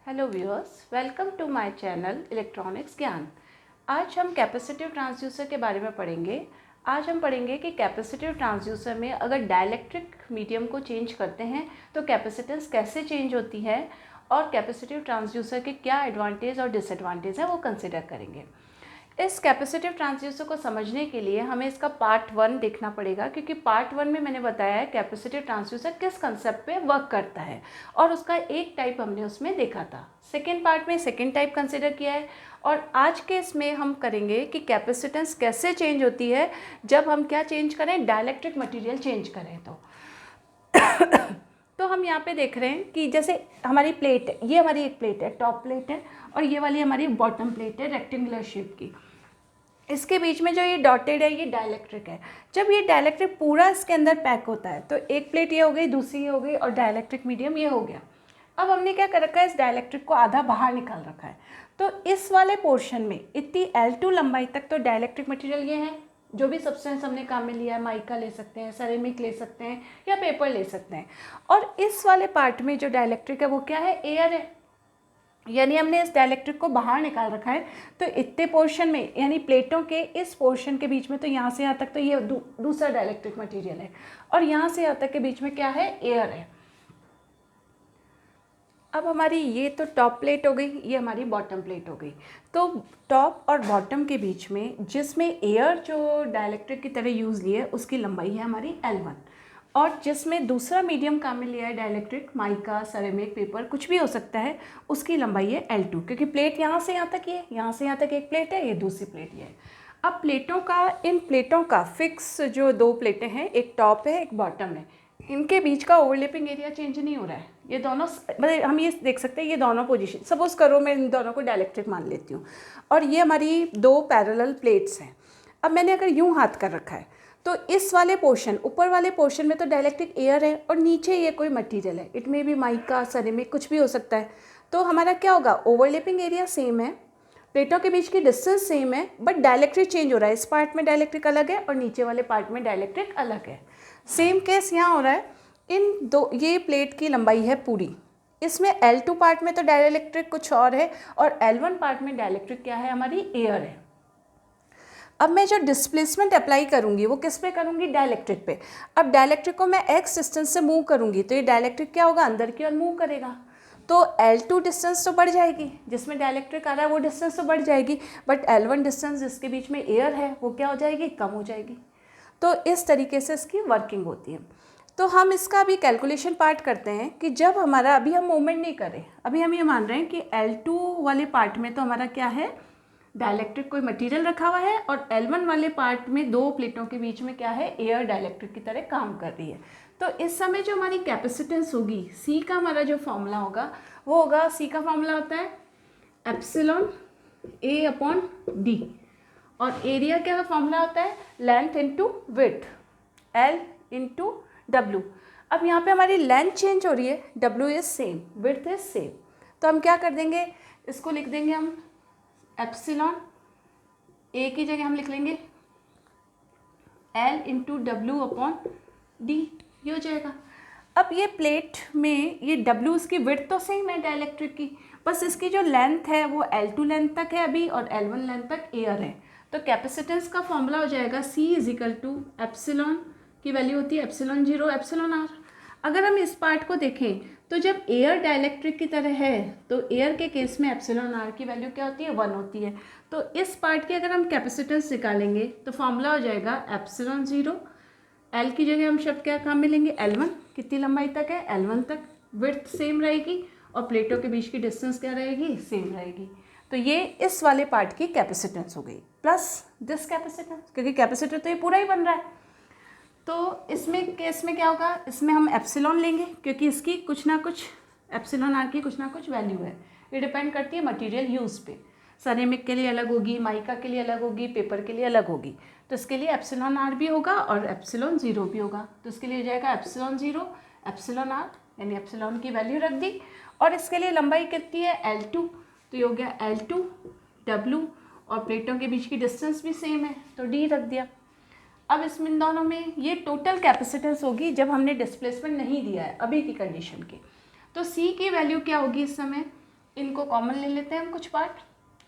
Hello viewers, welcome to my channel electronics Gyan. आज हम capacitive transducer के बारे में पढ़ेंगे। आज हम पढ़ेंगे कि कैपेसिटिव ट्रांसड्यूसर में अगर डाइलेक्ट्रिक मीडियम को चेंज करते हैं तो कैपेसिटेंस कैसे चेंज होती है और कैपेसिटिव ट्रांसड्यूसर के क्या एडवांटेज और डिसएडवांटेज है वो कंसिडर करेंगे। इस कैपेसिटिव ट्रांसड्यूसर को समझने के लिए हमें इसका पार्ट 1 देखना पड़ेगा, क्योंकि पार्ट 1 में मैंने बताया है कैपेसिटिव ट्रांसड्यूसर किस कंसेप्ट पे वर्क करता है और उसका एक टाइप हमने उसमें देखा था। सेकेंड पार्ट में सेकेंड टाइप कंसिडर किया है और आज के इसमें हम करेंगे कि कैपेसिटेंस कैसे चेंज होती है जब हम क्या चेंज करें, डाइलेक्ट्रिक मटीरियल चेंज करें। तो हम यहाँ पे देख रहे हैं कि जैसे हमारी प्लेट है, ये हमारी एक प्लेट है, टॉप प्लेट है, और ये वाली हमारी बॉटम प्लेट है रेक्टेंगुलर शेप की। इसके बीच में जो ये डॉटेड है ये डाइलेक्ट्रिक है। जब ये डाइलेक्ट्रिक पूरा इसके अंदर पैक होता है तो एक प्लेट ये हो गई, दूसरी ये हो गई और डाइलेक्ट्रिक मीडियम ये हो गया। अब हमने क्या कर रखा है, इस डाइलेक्ट्रिक को आधा बाहर निकाल रखा है। तो इस वाले पोर्शन में इतनी L2 लंबाई तक तो डाइलेक्ट्रिक मटेरियल ये है। जो भी सब्सटेंस हमने काम में लिया है, माइका ले सकते हैं, सेरेमिक ले सकते हैं या पेपर ले सकते हैं। और इस वाले पार्ट में जो डाइलेक्ट्रिक है वो क्या है, एयर है। यानी हमने इस डाइलेक्ट्रिक को बाहर निकाल रखा है। तो इतने पोर्शन में यानी प्लेटों के इस पोर्शन के बीच में तो यहाँ से यहाँ तक तो ये दूसरा डाइलेक्ट्रिक मटेरियल है और यहाँ से यहाँ तक के बीच में क्या है, एयर है। अब हमारी ये तो टॉप प्लेट हो गई, ये हमारी बॉटम प्लेट हो गई। तो टॉप और बॉटम के बीच में जिसमें एयर जो डाइलेक्ट्रिक की तरह यूज़ लिया है उसकी लंबाई है हमारी L1, और जिसमें दूसरा मीडियम काम में लिया है डाइलेक्ट्रिक, माइका, सेरेमिक, पेपर कुछ भी हो सकता है, उसकी लंबाई है L2। क्योंकि प्लेट यहाँ से यहाँ तक ये, यहाँ से यहाँ तक एक प्लेट है, ये दूसरी प्लेट ये है। अब प्लेटों का, इन प्लेटों का फिक्स जो दो प्लेटें हैं, एक टॉप है एक बॉटम है, इनके बीच का ओवरलैपिंग एरिया चेंज नहीं हो रहा है। ये दोनों मतलब हम ये देख सकते हैं, ये दोनों पोजीशन, सपोज करो मैं इन दोनों को डाइलेक्ट्रिक मान लेती हूँ और ये हमारी दो पैरेलल प्लेट्स हैं। अब मैंने अगर यूँ हाथ कर रखा है तो इस वाले पोर्शन, ऊपर वाले पोर्शन में तो डाइलेक्ट्रिक एयर है और नीचे ये कोई मटेरियल है, इट में भी माइका, सेरेमिक कुछ भी हो सकता है। तो हमारा क्या होगा, ओवरलैपिंग एरिया सेम है, प्लेटों के बीच की डिस्टेंस सेम है, बट डाइलेक्ट्रिक चेंज हो रहा है। इस पार्ट में डाइलेक्ट्रिक अलग है और नीचे वाले पार्ट में डाइलेक्ट्रिक अलग है। सेम केस यहाँ हो रहा है। इन दो, ये प्लेट की लंबाई है पूरी, इसमें L2 पार्ट में तो डाइलेक्ट्रिक कुछ और है और L1 पार्ट में डाइलेक्ट्रिक क्या है, हमारी एयर है। अब मैं जो डिस्प्लेसमेंट अप्लाई करूँगी वो किस पे करूँगी, डाइलेक्ट्रिक पे। अब डाइलेक्ट्रिक को मैं x डिस्टेंस से मूव करूँगी तो ये डाइलेक्ट्रिक क्या होगा, अंदर की ओर मूव करेगा। तो L2 डिस्टेंस तो बढ़ जाएगी, जिसमें डाइलेक्ट्रिक आ रहा है वो डिस्टेंस तो बढ़ जाएगी, बट L1 डिस्टेंस जिसके बीच में एयर है वो क्या हो जाएगी, कम हो जाएगी। तो इस तरीके से इसकी वर्किंग होती है। तो हम इसका अभी कैलकुलेशन पार्ट करते हैं कि जब हमारा, अभी हम मूवमेंट नहीं कर रहे, अभी हम ये मान रहे हैं कि L2 वाले पार्ट में तो हमारा क्या है, डाइलेक्ट्रिक कोई मटेरियल रखा हुआ है और L1 वाले पार्ट में दो प्लेटों के बीच में क्या है, एयर डाइलेक्ट्रिक की तरह काम कर रही है। तो इस समय जो हमारी कैपेसिटेंस होगी, C का हमारा जो फॉर्मूला होगा वो होगा, C का फॉर्मूला होता है एप्सिलॉन A/D, और एरिया क्या फॉर्मूला होता है, length into width, L into W। अब यहाँ पे हमारी लेंथ चेंज हो रही है, W is same, width is same. तो हम क्या कर देंगे, इसको लिख देंगे हम एप्सिलॉन A की जगह हम लिख लेंगे L इंटू W/D, ये हो जाएगा। अब ये प्लेट में ये W, इसकी विड्थ तो सेम है डाइलेक्ट्रिक की, बस इसकी जो लेंथ है वो L2 लेंथ तक है अभी और L1 लेंथ तक एयर है। तो कैपेसिटेंस का फॉर्मूला हो जाएगा C is equal to epsilon की वैल्यू होती है ε0 ε r। अगर हम इस पार्ट को देखें तो जब एयर डाइलेक्ट्रिक की तरह है तो एयर के केस में ε r की वैल्यू क्या होती है, 1 होती है। तो इस पार्ट की अगर हम कैपेसिटेंस निकालेंगे तो फॉर्मूला हो जाएगा ε0, L की जगह हम शब्द क्या काम में लेंगे, L1 कितनी लंबाई तक है, L1 तक, विड्थ सेम रहेगी और प्लेटों के बीच की डिस्टेंस क्या रहेगी, सेम रहेगी। तो ये इस वाले पार्ट की कैपेसिटेंस हो गई, प्लस दिस कैपेसिटेंस, क्योंकि कैपेसिटर तो ये पूरा ही बन रहा है। तो इसमें केस में क्या होगा, इसमें हम एप्सिलॉन लेंगे क्योंकि इसकी कुछ ना कुछ, एप्सिलॉन आर की कुछ ना कुछ वैल्यू है, ये डिपेंड करती है मटेरियल यूज़ पे। सेरेमिक के लिए अलग होगी, माइका के लिए अलग होगी, पेपर के लिए अलग होगी। तो इसके लिए एप्सिलॉन आर भी होगा और ε0 भी होगा। तो इसके लिए हो जाएगा ε0 एप्सिलॉन आर, यानी एप्सिलॉन की वैल्यू रख दी। और इसके लिए लंबाई कितनी है, L2, तो ये हो गया L2 W, और प्लेटों के बीच की डिस्टेंस भी सेम है तो D रख दिया। अब इसमें दोनों में ये टोटल कैपेसिटेंस होगी जब हमने डिस्प्लेसमेंट नहीं दिया है अभी की कंडीशन की। तो C की वैल्यू क्या होगी इस समय, इनको कॉमन ले लेते हैं हम कुछ पार्ट,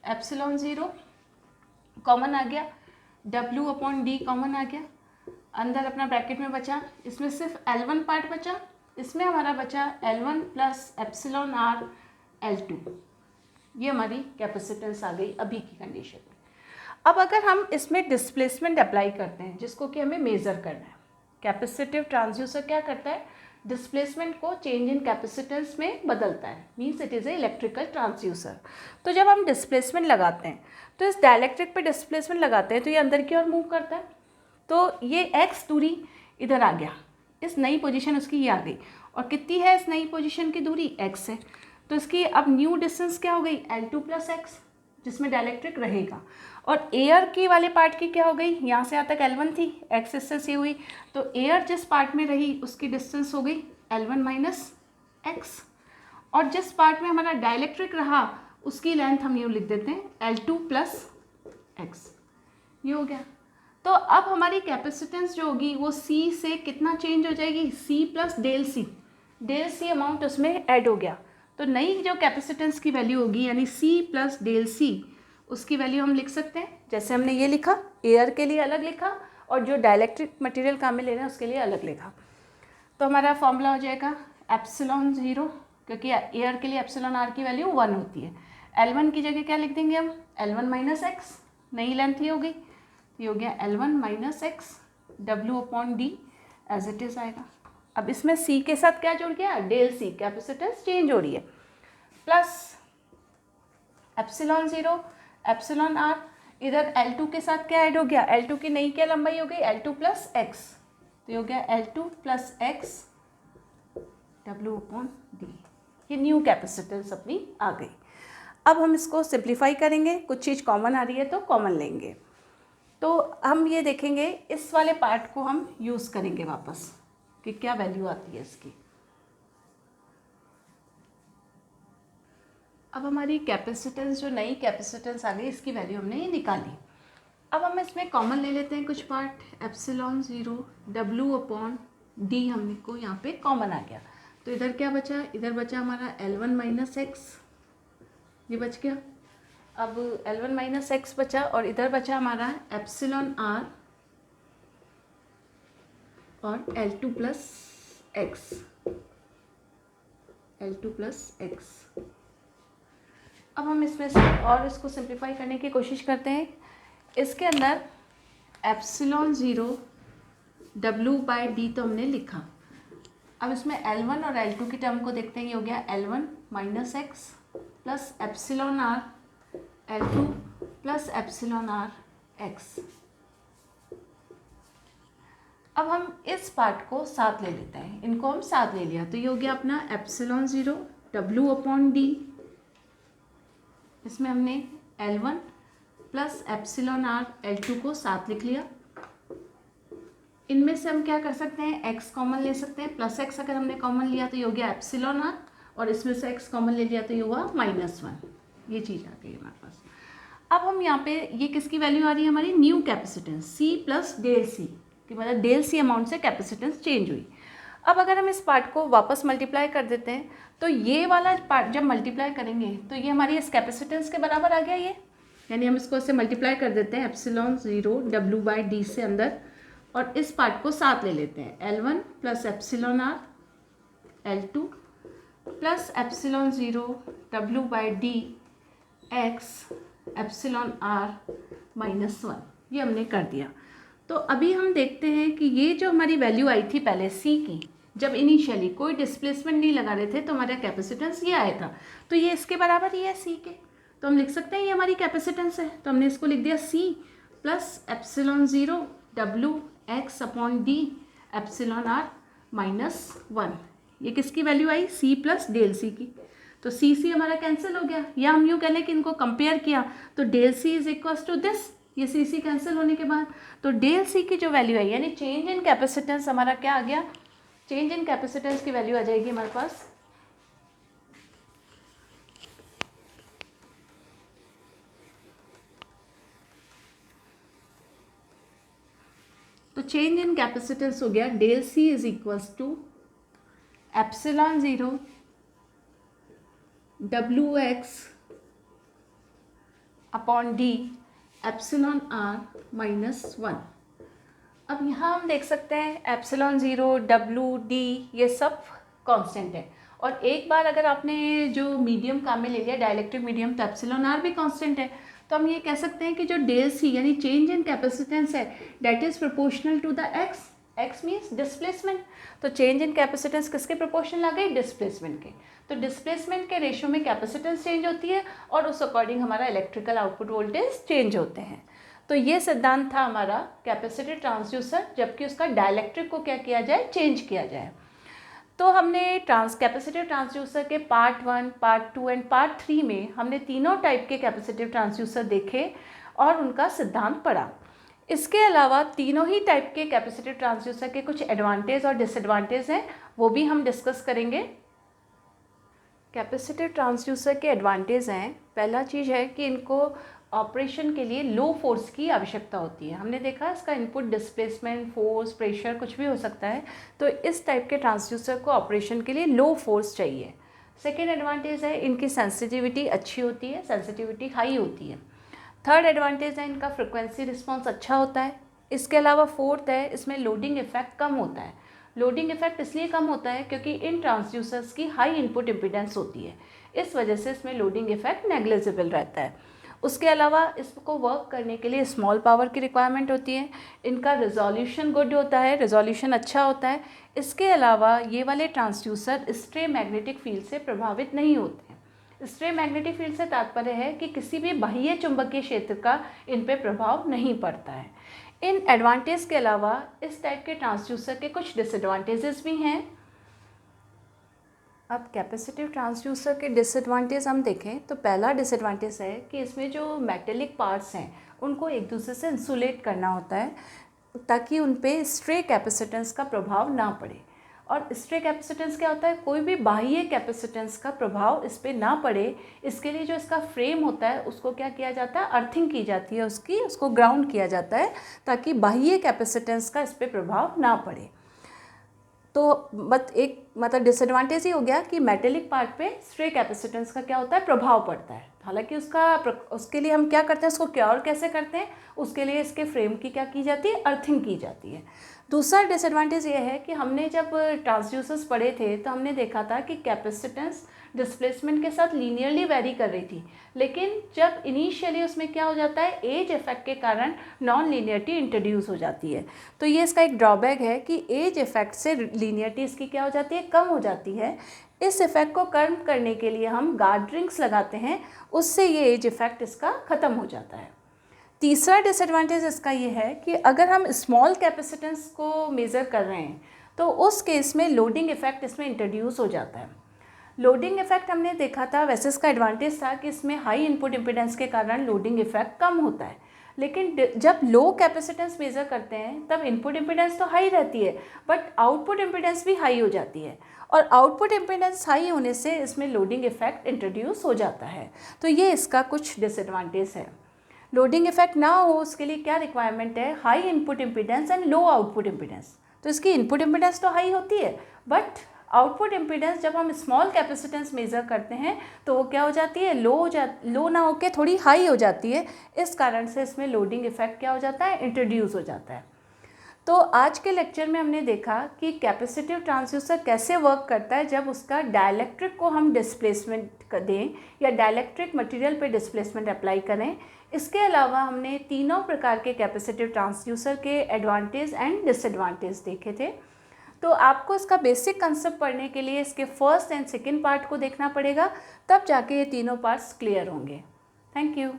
एप्सिलॉन 0 कॉमन आ गया, W/D कॉमन आ गया, अंदर अपना ब्रैकेट में बचा, इसमें सिर्फ L1 पार्ट बचा, इसमें हमारा बचा L1 plus epsilon R L2। ये हमारी कैपेसिटेंस आ गई अभी की कंडीशन में। अब अगर हम इसमें डिस्प्लेसमेंट अप्लाई करते हैं जिसको कि हमें मेज़र करना है, कैपेसिटिव ट्रांसड्यूसर क्या करता है, डिस्प्लेसमेंट को चेंज इन कैपेसिटेंस में बदलता है, means it is a electrical transducer. तो जब हम डिस्प्लेसमेंट लगाते हैं तो इस डाइलेक्ट्रिक पे डिस्प्लेसमेंट लगाते हैं तो ये अंदर की ओर मूव करता है, तो ये x दूरी इधर आ गया, इस नई पोजीशन उसकी ये आ गई, और कितनी है इस नई पोजीशन की दूरी, x है, तो इसकी अब न्यू डिस्टेंस क्या हो गई, L2 + x, जिसमें डाइलेक्ट्रिक रहेगा। और एयर की वाले पार्ट की क्या हो गई, यहाँ से यहाँ तक L1 थी, x डिस्टेंस ये हुई, तो एयर जिस पार्ट में रही उसकी डिस्टेंस हो गई L1 - x, और जिस पार्ट में हमारा डाइलेक्ट्रिक रहा उसकी लेंथ हम ये लिख देते हैं L2 + x, ये हो गया। तो अब हमारी कैपेसिटेंस जो होगी वो C से कितना चेंज हो जाएगी, C + ΔC अमाउंट उसमें ऐड हो गया, तो नई जो कैपेसिटेंस की वैल्यू होगी यानी C + ΔC, उसकी वैल्यू हम लिख सकते हैं जैसे हमने ये लिखा, एयर के लिए अलग लिखा और जो डाइलेक्ट्रिक मटेरियल काम में ले रहे हैं उसके लिए अलग लिखा। तो हमारा फॉर्मूला हो जाएगा एप्सिलॉन 0, क्योंकि एयर के लिए एप्सिलॉन R की वैल्यू 1 होती है, L1 की जगह क्या लिख देंगे हम, L1 - x, नई लेंथ ही हो गई, ये हो गया L1 - x W/D as it is आएगा। अब इसमें C के साथ क्या जुड़ गया, ΔC, कैपेसिटेंस चेंज हो रही है, प्लस एप्सिलॉन 0 एप्सिलॉन R, इधर L2 के साथ क्या ऐड हो गया, L2 की नई क्या लंबाई हो गई, L2 + x, तो ये हो गया L2 + x W/D, ये न्यू कैपेसिटेंस अपनी आ गई। अब हम इसको सिंप्लीफाई करेंगे, कुछ चीज़ कॉमन आ रही है तो कॉमन लेंगे, तो हम ये देखेंगे इस वाले पार्ट को हम यूज़ करेंगे वापस कि क्या वैल्यू आती है इसकी। अब हमारी कैपेसिटेंस, जो नई कैपेसिटेंस आ गई, इसकी वैल्यू हमने ये निकाली। अब हम इसमें कॉमन ले लेते हैं कुछ पार्ट, एप्सिलॉन 0 W/D हमने को यहाँ पे कॉमन आ गया, तो इधर क्या बचा, इधर बचा हमारा L1 - x, ये बच गया। अब L1 - x बचा और इधर बचा हमारा एप्सिलॉन R और L2 + x, L2 + x। अब हम इसमें से और इसको सिंप्लीफाई करने की कोशिश करते हैं। इसके अंदर एप्सिलॉन 0 W/D तो हमने लिखा, अब इसमें L1 और L2 की टर्म को देखते हैं, ये हो गया L1 - x plus epsilon R L2 + epsilon R x। अब हम इस पार्ट को साथ ले लेते हैं, इनको हम साथ ले लिया, तो ये हो गया अपना एप्सिलॉन 0 W/D, इसमें हमने L1 + एप्सिलॉन R L2 को साथ लिख लिया। इनमें से हम क्या कर सकते हैं, x कॉमन ले सकते हैं, +x अगर हमने कॉमन लिया तो ये हो गया एप्सिलॉन R, और इसमें से x कॉमन ले लिया तो ये हुआ -1, ये चीज़ आ गई हमारे पास। अब हम यहाँ पे ये किसकी वैल्यू आ रही है, हमारी न्यू कैपेसिटेंस C + ΔC कि मतलब ΔC अमाउंट से कैपेसिटेंस चेंज हुई। अब अगर हम इस पार्ट को वापस मल्टीप्लाई कर देते हैं तो ये वाला पार्ट जब मल्टीप्लाई करेंगे तो ये हमारी इस कैपेसिटेंस के बराबर आ गया ये, यानी हम इसको ऐसे मल्टीप्लाई कर देते हैं एप्सिलॉन 0 W/D से अंदर, और इस पार्ट को साथ ले लेते हैं L1 + epsilon R L2 + epsilon 0 W/D x epsilon R -1, ये हमने कर दिया। तो अभी हम देखते हैं कि ये जो हमारी वैल्यू आई थी पहले C की, जब इनिशियली कोई डिस्प्लेसमेंट नहीं लगा रहे थे तो हमारा कैपेसिटेंस ये आया था, तो ये इसके बराबर ही है C के, तो हम लिख सकते हैं ये हमारी कैपेसिटेंस है, तो हमने इसको लिख दिया C + epsilon 0 W/D epsilon R -1। ये किसकी वैल्यू आई, C + ΔC की, तो C हमारा कैंसिल हो गया, या हम यूँ कह लें कि इनको कंपेयर किया तो ΔC = दिस, ये C कैंसिल होने के बाद तो ΔC की जो वैल्यू है यानी चेंज इन कैपेसिटेंस हमारा क्या आ गया, चेंज इन कैपेसिटेंस की वैल्यू आ जाएगी हमारे पास तो चेंज इन कैपेसिटेंस हो गया ΔC = epsilon 0 W X upon D epsilon R minus one. अब यहाँ हम देख सकते हैं एप्सिलॉन ज़ीरो, डब्ल्यू, डी ये सब कांस्टेंट है। और एक बार अगर आपने जो मीडियम काम में ले लिया डाइलेक्ट्रिक मीडियम, तो एप्सिलॉन आर भी कांस्टेंट है। तो हम ये कह सकते हैं कि जो डेल सी यानी चेंज इन कैपेसिटेंस है that is proportional to the X. X means displacement. तो चेंज इन कैपेसिटेंस किसके प्रोपोर्शनल आ गई? डिस्प्लेसमेंट के। तो डिस्प्लेसमेंट के रेशियो में कैपेसिटेंस चेंज होती है और उस अकॉर्डिंग हमारा इलेक्ट्रिकल आउटपुट वोल्टेज चेंज होते हैं। तो ये सिद्धांत था हमारा कैपेसिटिव ट्रांसड्यूसर, जबकि उसका डाइलेक्ट्रिक को क्या किया जाए? चेंज किया जाए। तो हमने कैपेसिटिव ट्रांसड्यूसर के पार्ट 1, पार्ट 2 एंड पार्ट 3 में हमने तीनों टाइप के कैपेसिटिव ट्रांसड्यूसर देखे और उनका सिद्धांत पढ़ा। इसके अलावा तीनों ही टाइप के कैपेसिटिव ट्रांसड्यूसर के कुछ एडवांटेज और डिसएडवांटेज हैं, वो भी हम डिस्कस करेंगे। कैपेसिटिव ट्रांसड्यूसर के एडवांटेज हैं, पहला चीज़ है कि इनको ऑपरेशन के लिए लो फोर्स की आवश्यकता होती है। हमने देखा इसका इनपुट डिस्प्लेसमेंट, फोर्स, प्रेशर कुछ भी हो सकता है, तो इस टाइप के ट्रांसड्यूसर को ऑपरेशन के लिए लो फोर्स चाहिए। सेकेंड एडवांटेज है इनकी सेंसिटिविटी अच्छी होती है, सेंसिटिविटी हाई होती है। थर्ड एडवांटेज है इनका फ्रिक्वेंसी रिस्पॉन्स अच्छा होता है। इसके अलावा फोर्थ है इसमें लोडिंग इफेक्ट कम होता है। लोडिंग इफेक्ट इसलिए कम होता है क्योंकि इन ट्रांसड्यूसर्स की हाई इनपुट इम्पीडेंस होती है, इस वजह से इसमें लोडिंग इफेक्ट नेग्लिजिबल रहता है। उसके अलावा इसको वर्क करने के लिए स्मॉल पावर की रिक्वायरमेंट होती है। इनका रिजोल्यूशन गुड होता है, रिजोल्यूशन अच्छा होता है। इसके अलावा ये वाले ट्रांसड्यूसर स्ट्रे मैग्नेटिक फील्ड से प्रभावित नहीं होते हैं। स्ट्रे मैग्नेटिक फील्ड से तात्पर्य है कि किसी भी बाह्य चुंबकीय क्षेत्र का इन पे प्रभाव नहीं पड़ता है। इन एडवांटेज के अलावा इस टाइप के ट्रांसड्यूसर के कुछ डिसएडवांटेजेस भी हैं। अब कैपेसिटिव ट्रांसड्यूसर के डिसएडवांटेज हम देखें तो पहला डिसएडवांटेज है कि इसमें जो मेटेलिक पार्ट्स हैं उनको एक दूसरे से इंसुलेट करना होता है ताकि उन पे स्ट्रे कैपेसिटेंस का प्रभाव ना पड़े। और स्ट्रे कैपेसिटेंस क्या होता है? कोई भी बाह्य कैपेसिटेंस का प्रभाव इस पर ना पड़े, इसके लिए जो इसका फ्रेम होता है उसको क्या किया जाता है? अर्थिंग की जाती है, उसको ग्राउंड किया जाता है ताकि बाह्य कैपेसिटेंस का इस पर प्रभाव ना पड़े। तो मतलब डिसएडवांटेज ही हो गया कि मेटेलिक पार्ट पे स्ट्रे कैपेसिटेंस का क्या होता है? प्रभाव पड़ता है। हालांकि उसके लिए हम क्या करते हैं, उसको क्योर कैसे करते हैं? उसके लिए इसके फ्रेम की क्या की जाती है? अर्थिंग की जाती है। दूसरा डिसएडवांटेज ये है कि हमने जब ट्रांसड्यूसर्स पढ़े थे तो हमने देखा था कि कैपेसिटेंस डिस्प्लेसमेंट के साथ लीनियरली वेरी कर रही थी, लेकिन जब इनिशियली उसमें क्या हो जाता है? एज इफेक्ट के कारण नॉन लीनियरिटी इंट्रोड्यूस हो जाती है। तो ये इसका एक ड्रॉबैक है कि एज इफेक्ट से लीनियरिटी इसकी क्या हो जाती है? कम हो जाती है। इस इफेक्ट को कम करने के लिए हम गार्ड रिंग्स लगाते हैं, उससे ये एज इफेक्ट इसका ख़त्म हो जाता है। तीसरा डिसएडवांटेज इसका ये है कि अगर हम स्मॉल कैपेसिटेंस को मेज़र कर रहे हैं तो उस केस में लोडिंग इफेक्ट इसमें इंट्रोड्यूस हो जाता है। लोडिंग इफेक्ट हमने देखा था, वैसे इसका एडवांटेज था कि इसमें हाई इनपुट इम्पीडेंस के कारण लोडिंग इफेक्ट कम होता है, लेकिन जब लो कैपेसिटेंस मेज़र करते हैं तब इनपुट इम्पीडेंस तो हाई रहती है बट आउटपुट इम्पीडेंस भी हाई हो जाती है, और आउटपुट इम्पीडेंस हाई होने से इसमें लोडिंग इफेक्ट इंट्रोड्यूस हो जाता है। तो ये इसका कुछ डिसएडवांटेज है। लोडिंग इफेक्ट ना हो उसके लिए क्या रिक्वायरमेंट है? High input impedance and low output impedance. तो इसकी इनपुट इम्पीडेंस तो हाई होती है बट आउटपुट इम्पीडेंस जब हम स्मॉल कैपेसिटेंस मेज़र करते हैं तो वो क्या हो जाती है? लो ना होकर थोड़ी हाई हो जाती है। इस कारण से इसमें लोडिंग इफेक्ट क्या हो जाता है? इंट्रोड्यूस हो जाता है। तो आज के लेक्चर में हमने देखा कि कैपेसिटिव ट्रांसड्यूसर कैसे वर्क करता है जब उसका डाइलेक्ट्रिक को हम डिस्प्लेसमेंट दें या डाइलेक्ट्रिक मटेरियल पे डिस्प्लेसमेंट अप्लाई करें। इसके अलावा हमने तीनों प्रकार के कैपेसिटिव ट्रांसड्यूसर के एडवांटेज एंड डिसएडवांटेज देखे थे। तो आपको इसका बेसिक कंसेप्ट पढ़ने के लिए इसके फर्स्ट एंड सेकेंड पार्ट को देखना पड़ेगा, तब जाके ये तीनों पार्ट्स क्लियर होंगे। Thank you.